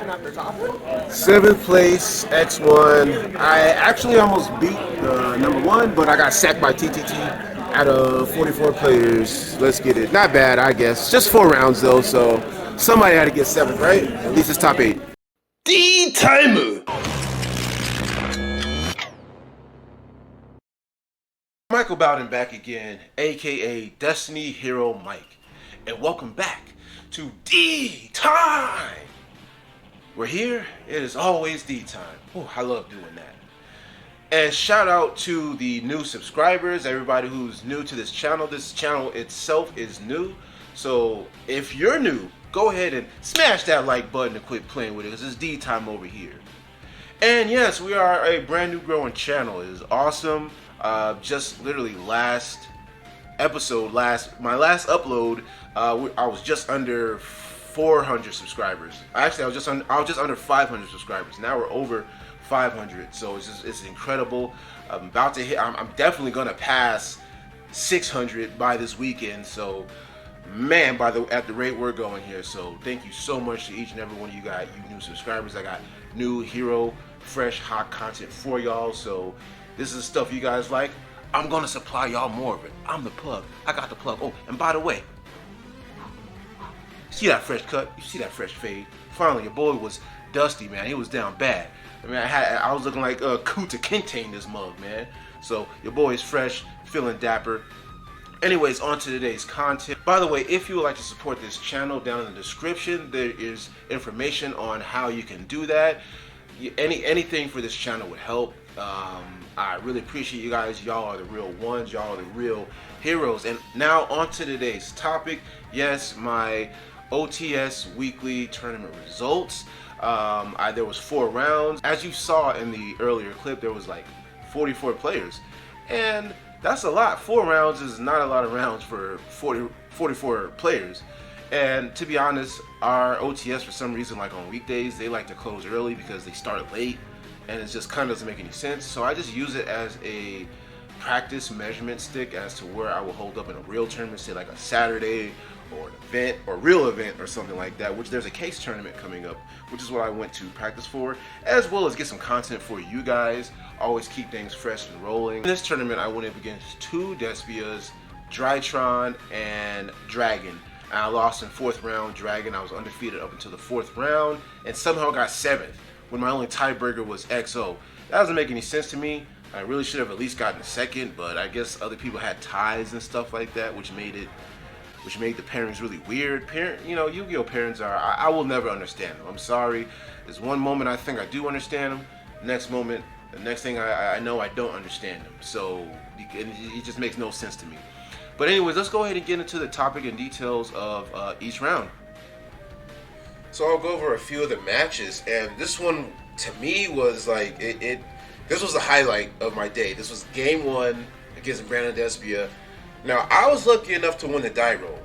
7th place, X1. I actually almost beat number 1, but I got sacked by TTT out of 44 players. Let's get it. Not bad, I guess. Just 4 rounds, though, so somebody had to get 7th, right? At least it's top 8. D-Time! Michael Bowden back again, aka Destiny Hero Mike, and welcome back to D-Time! We're here, it is always D-Time. Oh, I love doing that. And shout out to the new subscribers, everybody who's new to this channel. This channel itself is new, so if you're new, go ahead and smash that like button and quit playing with it, because it's D-Time over here. And yes, we are a brand new growing channel. It is awesome. Just literally last episode, my last upload, I was just under 400 subscribers. Actually, I was just under 500 subscribers. Now we're over 500, so it's incredible. I'm about to hit. I'm definitely gonna pass 600 by this weekend. So, man, at the rate we're going here. So thank you so much to each and every one of you guys, you new subscribers. I got new hero, fresh, hot content for y'all. So this is stuff you guys like. I'm gonna supply y'all more of it. I'm the plug. I got the plug. Oh, and by the way, see that fresh cut? You see that fresh fade? Finally, your boy was dusty, man. He was down bad. I mean, I was looking like Kuta Kinte in this mug, man. So your boy is fresh, feeling dapper. Anyways, on to today's content. By the way, if you would like to support this channel, down in the description there is information on how you can do that. Anything for this channel would help. I really appreciate you guys. Y'all are the real ones. Y'all are the real heroes. And now on to today's topic. Yes, my OTS weekly tournament results. There was 4 rounds. As you saw in the earlier clip, there was like 44 players. And that's a lot. 4 rounds is not a lot of rounds for 44 players. And to be honest, our OTS, for some reason, like on weekdays, they like to close early because they start late. And it just kind of doesn't make any sense. So I just use it as a practice measurement stick as to where I will hold up in a real tournament, say like a Saturday or an event or real event or something like that, which there's a case tournament coming up, which is what I went to practice for, as well as get some content for you guys. Always keep things fresh and rolling. In this tournament, I went up against 2 Despias, Drytron, and Dragon. And I lost in 4th round, Dragon. I was undefeated up until the 4th round, and somehow got 7th, when my only tiebreaker was XO. That doesn't make any sense to me. I really should have at least gotten a 2nd, but I guess other people had ties and stuff like that, which made the pairings really weird. Yu-Gi-Oh pairings are, I will never understand them. I'm sorry. There's one moment I think I do understand them. The next thing I know I don't understand them. So it just makes no sense to me. But anyways, let's go ahead and get into the topic and details of each round. So I'll go over a few of the matches, and this one to me was like this was the highlight of my day. This was game 1 against Brandon Despia. Now, I was lucky enough to win the die roll.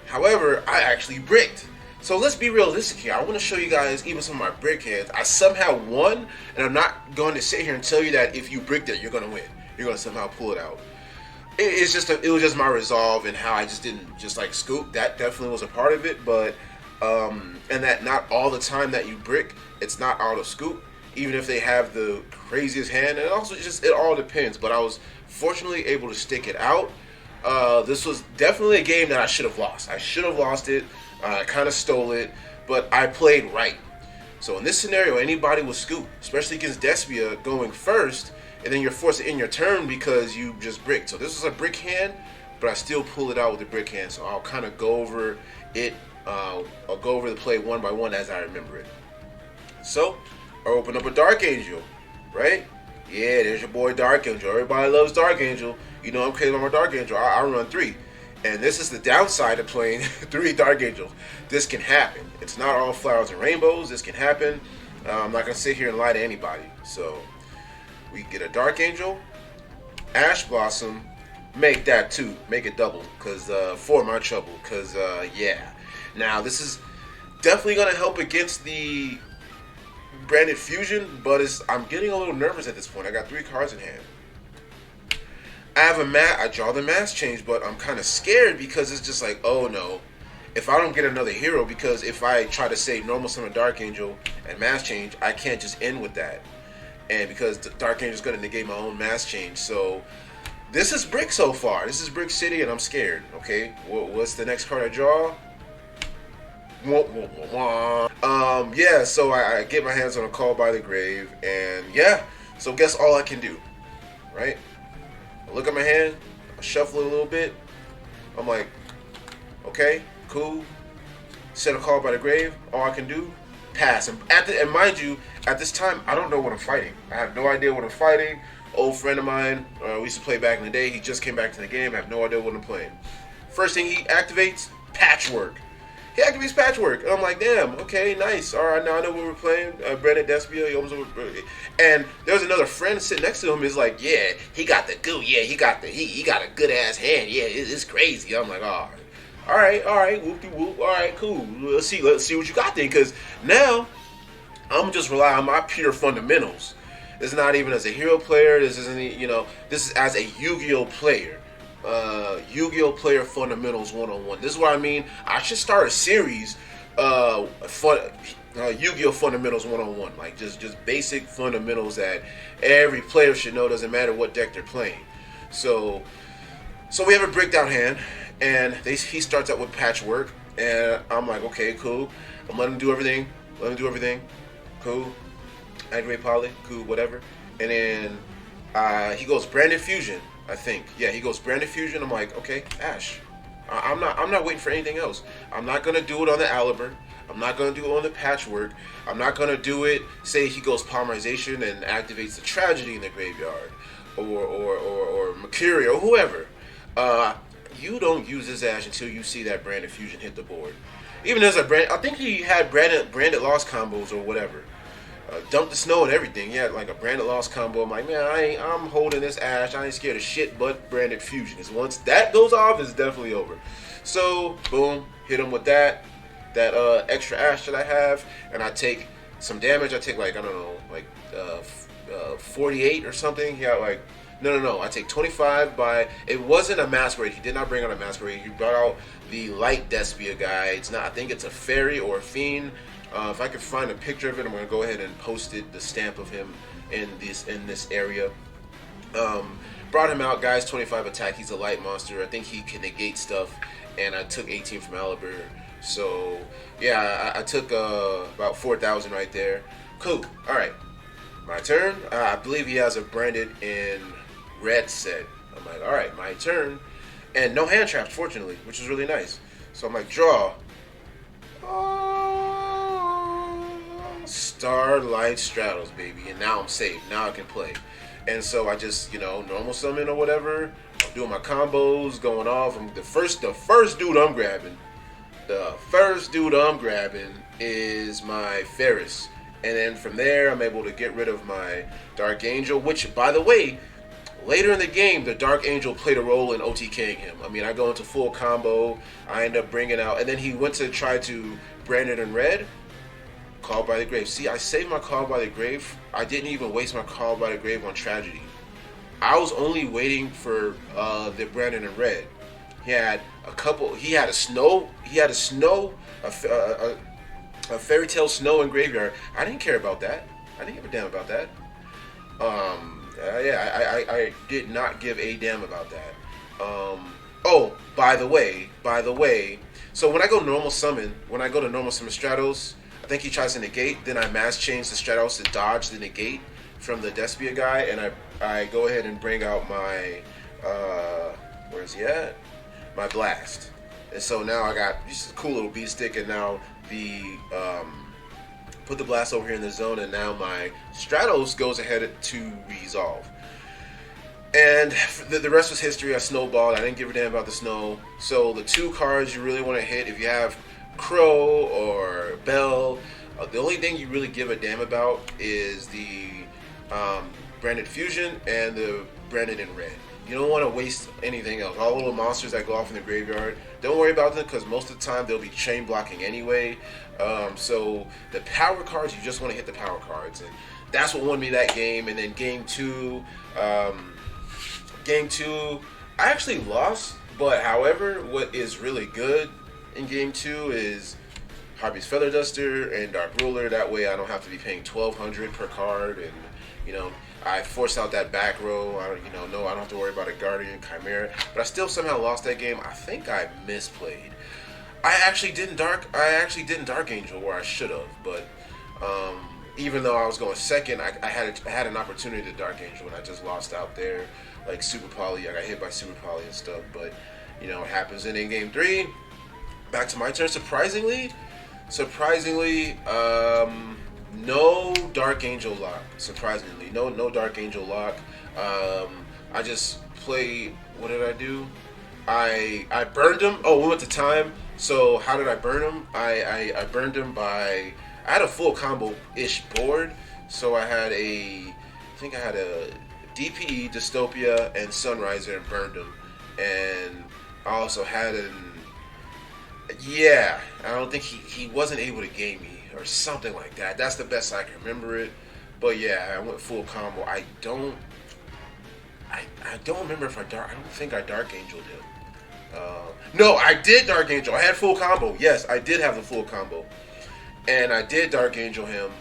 However, I actually bricked. So let's be realistic here. I want to show you guys even some of my brick hands. I somehow won, and I'm not going to sit here and tell you that if you bricked it, you're going to win. You're going to somehow pull it out. It was just my resolve and how I just didn't just like scoop. That definitely was a part of it, but and that not all the time that you brick, it's not auto scoop. Even if they have the craziest hand, and also it all depends. But I was fortunately able to stick it out. This was definitely a game that I should have lost. I should have lost it. I kind of stole it, but I played right. So in this scenario, anybody will scoop, especially against Despia going first, and then you're forced to end your turn because you just bricked. So this is a brick hand, but I still pull it out with the brick hand. So I'll kind of go over it. I'll go over the play one by one as I remember it. So I open up a Dark Angel, right? Yeah, there's your boy Dark Angel. Everybody loves Dark Angel. You know I'm crazy about my Dark Angel. I run 3. And this is the downside of playing 3 Dark Angels. This can happen. It's not all flowers and rainbows. This can happen. I'm not going to sit here and lie to anybody. So we get a Dark Angel, Ash Blossom, make that 2. Make it double because for my trouble. Because, yeah. Now, this is definitely going to help against the Branded Fusion, but I'm getting a little nervous at this point. I got 3 cards in hand. I draw the mass change, but I'm kind of scared because it's just like, oh no. if I don't get another hero, because if I try to say normal summon Dark Angel and mass change, I can't just end with that. And because Dark Angel is going to negate my own mass change. So this is Brick so far. This is Brick City, and I'm scared. Okay, what's the next card I draw? Yeah, so I get my hands on a Call by the Grave, and yeah, so guess all I can do, right? I look at my hand, I shuffle it a little bit. I'm like, okay, cool. Set a Call by the Grave. All I can do, pass. And mind you, at this time, I don't know what I'm fighting. I have no idea what I'm fighting. Old friend of mine, we used to play back in the day. He just came back to the game. I have no idea what I'm playing. First thing he activates, Patchwork. He activates Patchwork. And I'm like, damn, okay, nice. All right, now I know what we're playing. Brandon Despia. And there's another friend sitting next to him. Is like, yeah, he got the goo. Yeah, he got a good ass hand. Yeah, it's crazy. I'm like, oh, all right, whoop-de-whoop. All right, cool. Let's see what you got then. Because now I'm just relying on my pure fundamentals. This is not even as a hero player. This isn't, this is as a Yu-Gi-Oh player. Yu-Gi-Oh player fundamentals 101. This is what I mean. I should start a series, Yu-Gi-Oh fundamentals 101. Like just basic fundamentals that every player should know. Doesn't matter what deck they're playing. So we have a breakdown hand, and he starts out with Patchwork, and I'm like, okay, cool. I'm letting him do everything. Cool. Activate Poly, cool, whatever. And then he goes Branded Fusion, I think. Yeah, he goes Branded Fusion. I'm like, okay, Ash. I'm not waiting for anything else. I'm not gonna do it on the Aliber. I'm not gonna do it on the Patchwork. I'm not gonna do it. Say he goes Polymerization and activates the Tragedy in the graveyard, or Mercury or whoever. You don't use this Ash until you see that Branded Fusion hit the board. Even as I think he had branded loss combos or whatever. Dump the snow and everything. Yeah, like a branded loss combo. I'm like, man, I'm holding this Ash. I ain't scared of shit but Branded Fusion. Because once that goes off, it's definitely over. So, boom, hit him with that extra Ash that I have, and I take some damage. I take like, I don't know, like 48 or something. Yeah, like, no. I take 25 by, it wasn't a Masquerade. He did not bring out a Masquerade. He brought out the Light Despia guy. It's not, I think it's a Fairy or a Fiend. If I could find a picture of it, I'm going to go ahead and post it, the stamp of him in this area. Brought him out, guys, 25 attack. He's a light monster. I think he can negate stuff, and I took 18 from Aliber. So, yeah, I took about 4,000 right there. Cool. All right. My turn. I believe he has a branded in red set. I'm like, all right, my turn. And no hand traps, fortunately, which is really nice. So I'm like, draw. Starlight Straddles, baby, and now I'm safe. Now I can play. And so I just, normal summon or whatever. I'm doing my combos, going off. The first dude I'm grabbing. The first dude I'm grabbing is my Ferris. And then from there, I'm able to get rid of my Dark Angel, which, by the way, later in the game, the Dark Angel played a role in OTKing him. I mean, I go into full combo. I end up bringing out, and then he went to try to brand it in red. Call by the Grave. See, I saved my Call by the Grave. I didn't even waste my Call by the Grave on Tragedy. I was only waiting for the Brandon in red. He had a couple. He had a snow. A Fairy Tale Snow in graveyard. I didn't care about that. I didn't give a damn about that. I did not give a damn about that. Oh, by the way. So when I go to normal summon Stratos, I think he tries to negate. Then I mass change the Stratos to dodge the negate from the Despia guy, and I go ahead and bring out my where's he at? My Blast. And so now I got just a cool little beat stick, and now put the Blast over here in the zone, and now my Stratos goes ahead to resolve. And the rest was history. I snowballed. I didn't give a damn about the snow. So the two cards you really want to hit, if you have Crow or Bell, the only thing you really give a damn about is the Branded Fusion and the Branded in red. You don't want to waste anything else. All little monsters that go off in the graveyard, don't worry about them, because most of the time they'll be chain blocking anyway. So the power cards, you just want to hit the power cards, and that's what won me that game. And then game two, I actually lost. But however, what is really good in game 2 is Harpy's Feather Duster and Dark Ruler. That way I don't have to be paying 1,200 per card, and I forced out that back row. I don't have to worry about a Guardian Chimera, but I still somehow lost that game. I think I misplayed. I actually didn't Dark Angel where I should have, but even though I was going second, I had an opportunity to Dark Angel, and I just lost out there. Like Super Poly, I got hit by Super Poly and stuff, but it happens. And in game 3, back to my turn. Surprisingly, no Dark Angel lock. Surprisingly, no Dark Angel lock. I just play. What did I do? I burned him. Oh, we went to time. So how did I burn him? I burned him by. I had a full combo-ish board. So I had a DPE, Dystopia, and Sunriser, and burned him. And I also had I don't think he wasn't able to game me or something like that. That's the best I can remember it. But yeah, I went full combo. I don't remember if I don't think I Dark Angel did. No, I did Dark Angel. I had full combo. Yes, I did have the full combo. And I did Dark Angel him.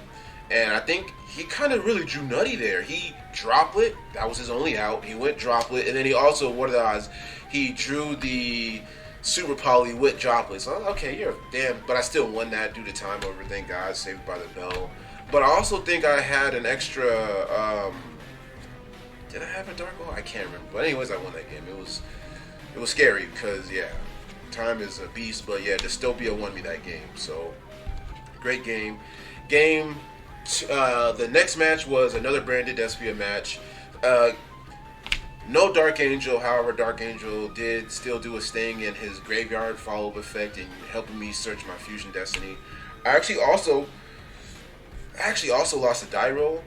And I think he kind of really drew nutty there. He Droplet. That was his only out. He went Droplet. And then he also, what are the odds? He drew the Super Poly with Droplet. So, okay, you're damn. But I still won that due to time over. Thank God. Saved by the bell. But I also think I had an extra... did I have a Dark Ball? I can't remember. But anyways, I won that game. It was scary because, yeah, time is a beast. But, yeah, Dystopia won me that game. So, great game. The next match was another Branded Despia match. No Dark Angel, however, Dark Angel did still do his thing in his graveyard follow-up effect and helping me search my Fusion Destiny. I actually also lost a die roll,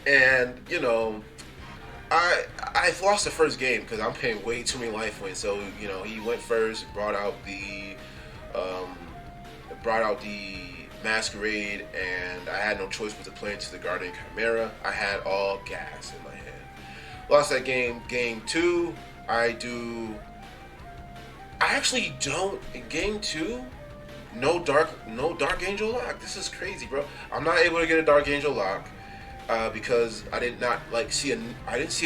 and I lost the first game because I'm paying way too many life points. So he went first, brought out the Masquerade, and I had no choice but to play into the Guardian Chimera. I had all gas in my hand. Lost that game. Game 2, I actually don't. In game 2, no Dark Angel lock. This is crazy, bro. I'm not able to get a Dark Angel lock because I didn't see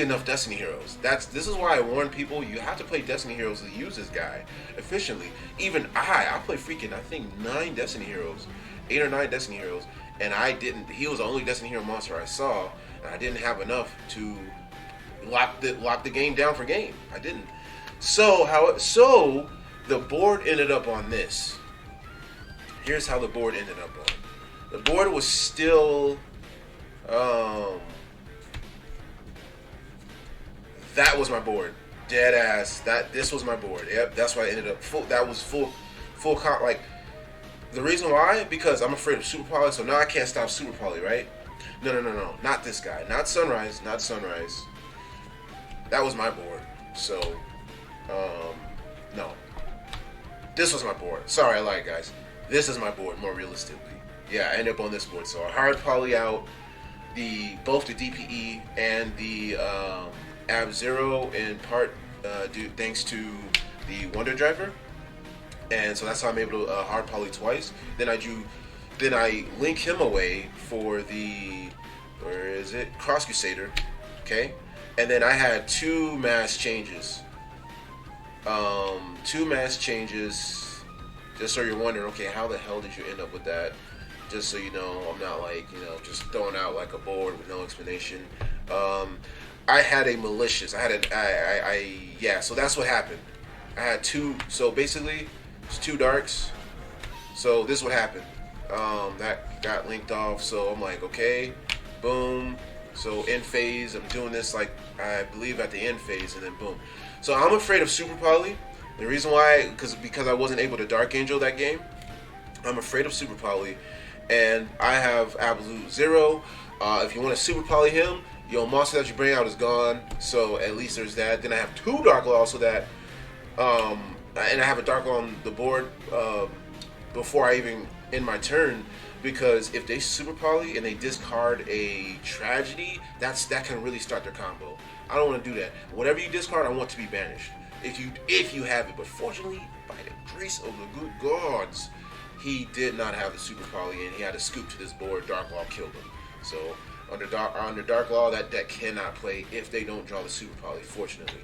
enough Destiny Heroes. This is why I warn people, you have to play Destiny Heroes to use this guy efficiently. Even I play freaking, I think 9 Destiny Heroes. 8 or 9 Destiny Heroes, and I didn't. He was the only Destiny Hero monster I saw, and I didn't have enough to lock the game down for game. I didn't. So the board ended up on this. Here's how the board ended up on. The board was still that was my board. Dead ass. This was my board. Yep, that's why I ended up full. That was full like. The reason why? Because I'm afraid of Super Poly, so now I can't stop Super Poly, right? No. Not this guy. Not Sunrise. That was my board. So, no. This was my board. Sorry, I lied, guys. This is my board, more realistically. Yeah, I ended up on this board. So I hard Poly out both the DPE and the Ab-Zero in part thanks to the Wonder Driver. And so that's how I'm able to hard poly twice. Then I link him away for the Cross Crusader, okay? And then I had 2 mass changes. 2 mass changes. Just so you're wondering, okay, how the hell did you end up with that? Just so you know, I'm not like just throwing out like a board with no explanation. I had a malicious. So that's what happened. I had 2. So basically. It's 2 darks. So this is what happened. That got linked off. So I'm like, okay, boom. So end phase. I'm doing this like I believe at the end phase, and then boom. So I'm afraid of Super Poly. The reason why, because I wasn't able to Dark Angel that game. I'm afraid of Super Poly, and I have Absolute Zero. If you want to Super Poly him, your monster that you bring out is gone. So at least there's that. Then I have 2 Dark Law, so that and I have a Dark on the board before I even end my turn, because if they Super Poly and they discard a Tragedy, that can really start their combo. I don't want to do that. Whatever you discard, I want to be banished. If you have it, but fortunately, by the grace of the good gods, he did not have the super poly, and he had to scoop to this board. Dark Law killed him. So under Dark Law, that deck cannot play if they don't draw the super poly, fortunately.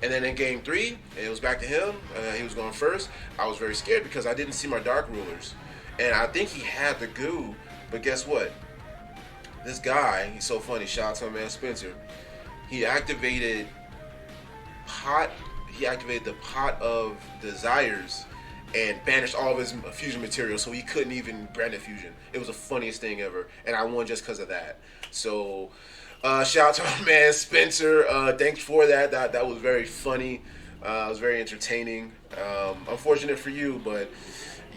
And then in game 3, it was back to him. He was going first. I was very scared because I didn't see my Dark Rulers, and I think he had the goo. But guess what? This guy, he's so funny. Shout out to my man Spencer. He activated pot. He activated the Pot of Desires and banished all of his fusion material, so he couldn't even brand a fusion. It was the funniest thing ever, and I won just because of that. So, shout out to my man Spencer. Thanks for that. That was very funny. It was very entertaining. Unfortunate for you, but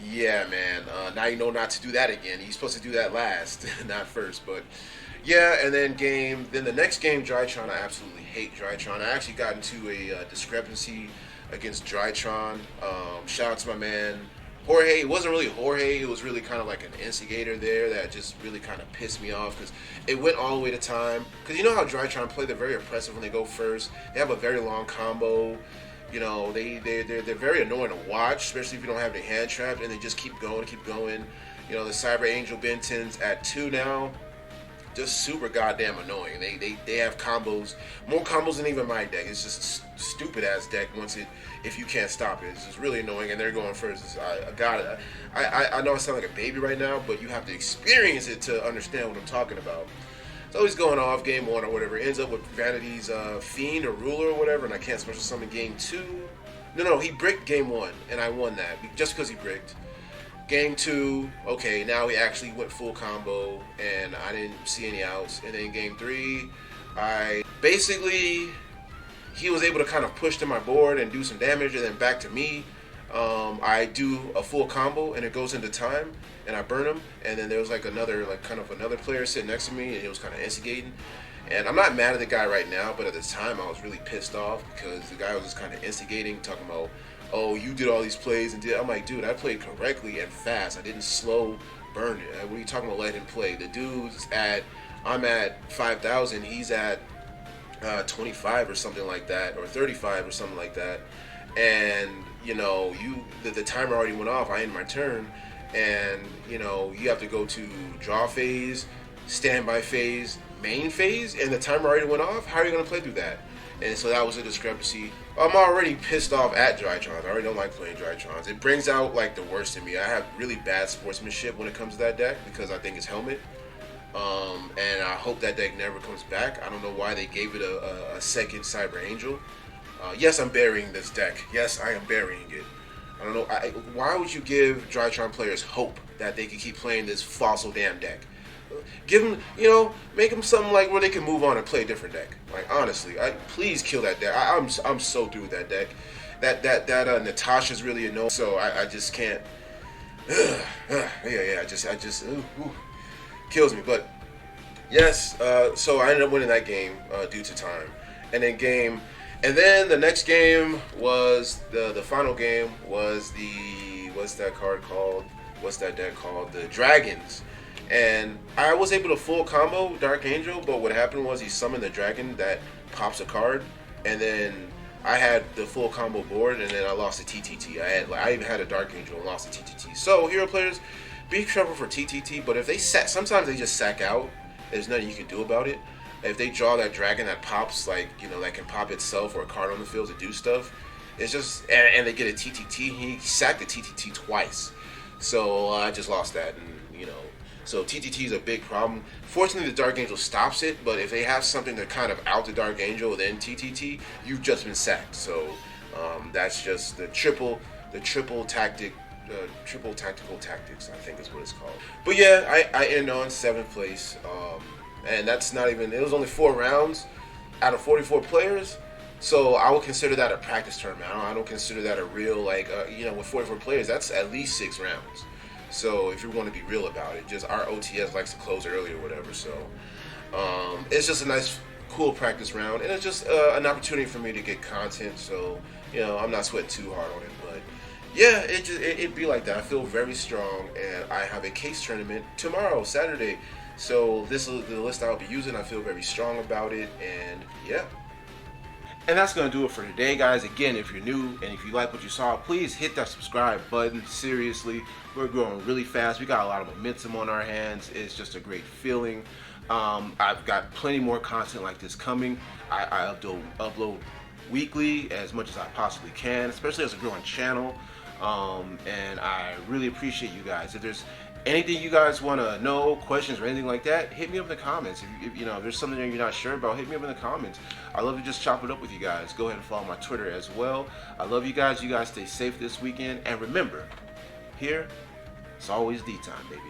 yeah, man. Now you know not to do that again. You're supposed to do that last, not first. But yeah, and then the next game, Drytron. I absolutely hate Drytron. I actually got into a discrepancy against Drytron. Shout out to my man Jorge. It wasn't really Jorge. It was really kind of like an instigator there that just really kind of pissed me off because it went all the way to time. Because you know how Drytron play, they're very oppressive when they go first. They have a very long combo. You know, they're very annoying to watch, especially if you don't have any hand trapped, and they just keep going. You know, the Cyber Angel Benton's at 2 now. Just super goddamn annoying. They have combos, more combos than even my deck. It's just a stupid ass deck if you can't stop it. It's just really annoying, and they're going first. I know I sound like a baby right now, but you have to experience it to understand what I'm talking about. So he's going off game 1 or whatever. Ends up with Vanity's Fiend or Ruler or whatever, and I can't special summon game 2. No, he bricked game 1, and I won that just because he bricked. Game 2, okay, now he actually went full combo, and I didn't see any outs. And then game 3, he was able to kind of push to my board and do some damage, and then back to me. I do a full combo, and it goes into time, and I burn him. And then there was another player sitting next to me, and he was kind of instigating. And I'm not mad at the guy right now, but at the time I was really pissed off because the guy was just kind of instigating, talking about, oh, you did all these plays and did. I'm like, dude, I played correctly and fast. I didn't slow burn it. What are you talking about? Let him play. The dude's I'm at 5,000. He's at 25 or something like that, or 35 or something like that. And you know, the timer already went off. I end my turn, and you know, you have to go to draw phase, standby phase, main phase, and the timer already went off. How are you gonna play through that? And so that was a discrepancy. I'm already pissed off at Drytrons. I already don't like playing Drytrons. It brings out like the worst in me. I have really bad sportsmanship when it comes to that deck because I think it's Helmet. And I hope that deck never comes back. I don't know why they gave it a second Cyber Angel. Yes, I'm burying this deck. Yes, I am burying it. I don't know. Why would you give Drytron players hope that they can keep playing this fossil damn deck? Give them, make them something like where they can move on and play a different deck. Like honestly, please kill that deck. I'm so through with that deck. That Natasha's really annoying. So I just can't. I just kills me. But yes, so I ended up winning that game due to time, and then the next game was the final game was what's that card called? What's that deck called? The Dragons. And I was able to full combo Dark Angel, but what happened was he summoned the dragon that pops a card, and then I had the full combo board, and then I lost the TTT. I even had a Dark Angel and lost the TTT. So hero players, be careful for TTT. But if they sometimes they just sack out. There's nothing you can do about it. If they draw that dragon that pops, that can pop itself or a card on the field to do stuff, it's just and they get a TTT. He sacked the TTT twice, so I just lost that, and So TTT is a big problem. Fortunately, the Dark Angel stops it, but if they have something to kind of out the Dark Angel, then TTT, you've just been sacked. So that's just the triple tactical tactics, I think is what it's called. But yeah, I end on 7th place, and that's not even. It was only 4 rounds out of 44 players. So I would consider that a practice tournament. I don't consider that a real with 44 players. That's at least 6 rounds. So if you want to be real about it, just our OTS likes to close early or whatever. So it's just a nice, cool practice round, and it's just an opportunity for me to get content. So I'm not sweating too hard on it, but yeah, it'd be like that. I feel very strong, and I have a case tournament tomorrow, Saturday. So this is the list I'll be using. I feel very strong about it, and yeah. And that's going to do it for today, guys. Again, if you're new and if you like what you saw, please hit that subscribe button. Seriously, we're growing really fast. We got a lot of momentum on our hands. It's just a great feeling. I've got plenty more content like this coming. I upload weekly as much as I possibly can, especially as a growing channel. And I really appreciate you guys. If there's anything you guys want to know, questions or anything like that, hit me up in the comments. If you know, if there's something that you're not sure about, hit me up in the comments. I love to just chop it up with you guys. Go ahead and follow my Twitter as well. I love you guys. You guys stay safe this weekend. And remember, here, it's always D time, baby.